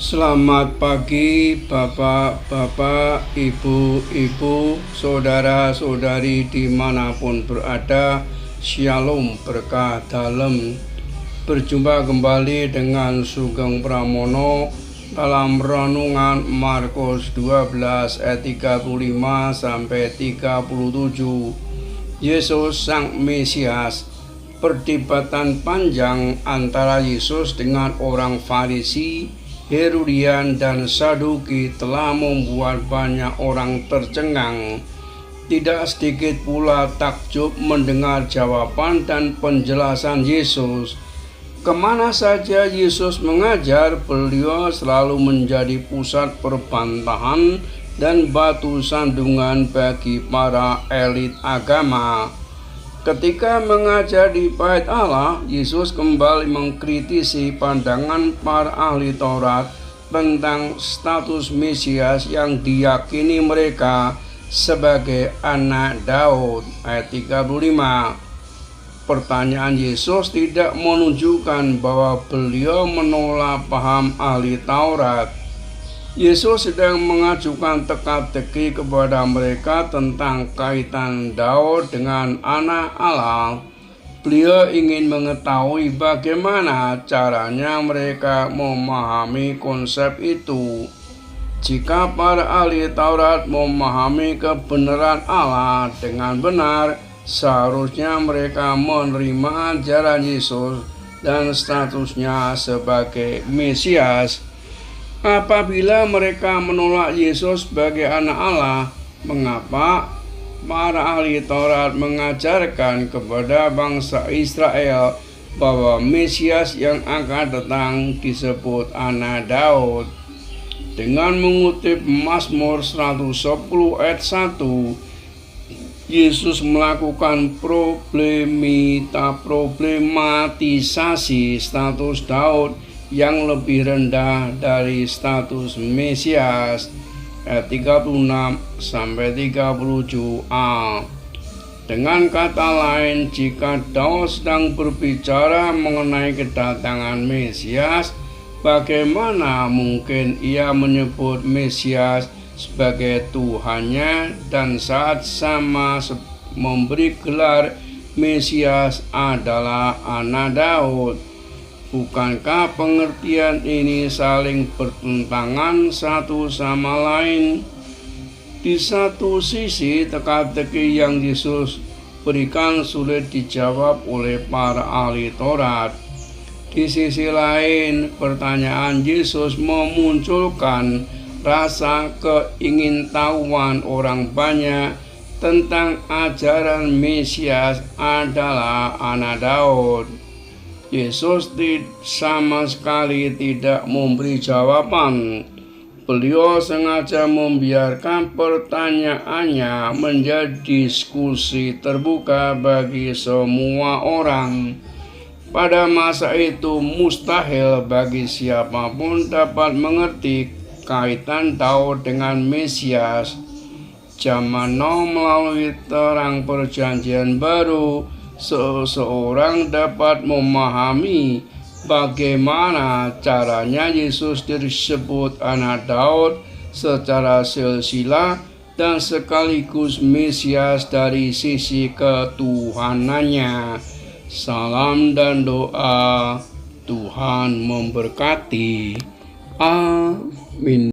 Selamat pagi Bapak-Bapak, Ibu-ibu, Saudara-saudari dimanapun berada. Shalom, berkah dalam. Berjumpa kembali dengan Sugeng Pramono dalam renungan Markus 12 ayat 35 sampai 37. Yesus Sang Mesias. Perdebatan panjang antara Yesus dengan orang Farisi, Herodian dan Saduki telah membuat banyak orang tercengang. Tidak sedikit pula takjub mendengar jawaban dan penjelasan Yesus. Kemana saja Yesus mengajar, beliau selalu menjadi pusat perbantahan dan batu sandungan bagi para elit agama. Ketika mengajar di Bait Allah, Yesus kembali mengkritisi pandangan para ahli Taurat tentang status Mesias yang diyakini mereka sebagai anak Daud. Ayat 35. Pertanyaan Yesus tidak menunjukkan bahwa beliau menolak paham ahli Taurat. Yesus sedang mengajukan teka-teki kepada mereka tentang kaitan Daud dengan anak Allah. Beliau ingin mengetahui bagaimana caranya mereka memahami konsep itu. Jika para ahli Taurat memahami kebenaran Allah dengan benar, seharusnya mereka menerima ajaran Yesus dan statusnya sebagai Mesias. Apabila mereka menolak Yesus sebagai anak Allah, mengapa para ahli Taurat mengajarkan kepada bangsa Israel bahwa Mesias yang akan datang disebut anak Daud? Dengan mengutip Mazmur 110 ayat 1, Yesus melakukan problematisasi status Daud yang lebih rendah dari status Mesias. Ayat 36 sampai 37a. Dengan kata lain, jika Daud sedang berbicara mengenai kedatangan Mesias, bagaimana mungkin ia menyebut Mesias sebagai Tuhannya dan saat sama memberi gelar Mesias adalah anak Daud? Bukankah pengertian ini saling bertentangan satu sama lain? Di satu sisi, teka-teki yang Yesus berikan sulit dijawab oleh para ahli Taurat. Di sisi lain, pertanyaan Yesus memunculkan rasa keingintahuan orang banyak tentang ajaran Mesias adalah anak Daud. Yesus sama sekali tidak memberi jawaban. Beliau sengaja membiarkan pertanyaannya menjadi diskusi terbuka bagi semua orang. Pada masa itu mustahil bagi siapapun dapat mengerti kaitan Daud dengan Mesias. Zaman Nuh melalui terang perjanjian baru, seseorang dapat memahami bagaimana caranya Yesus disebut anak Daud secara silsilah dan sekaligus Mesias dari sisi ketuhanannya. Salam dan doa, Tuhan memberkati. Amin.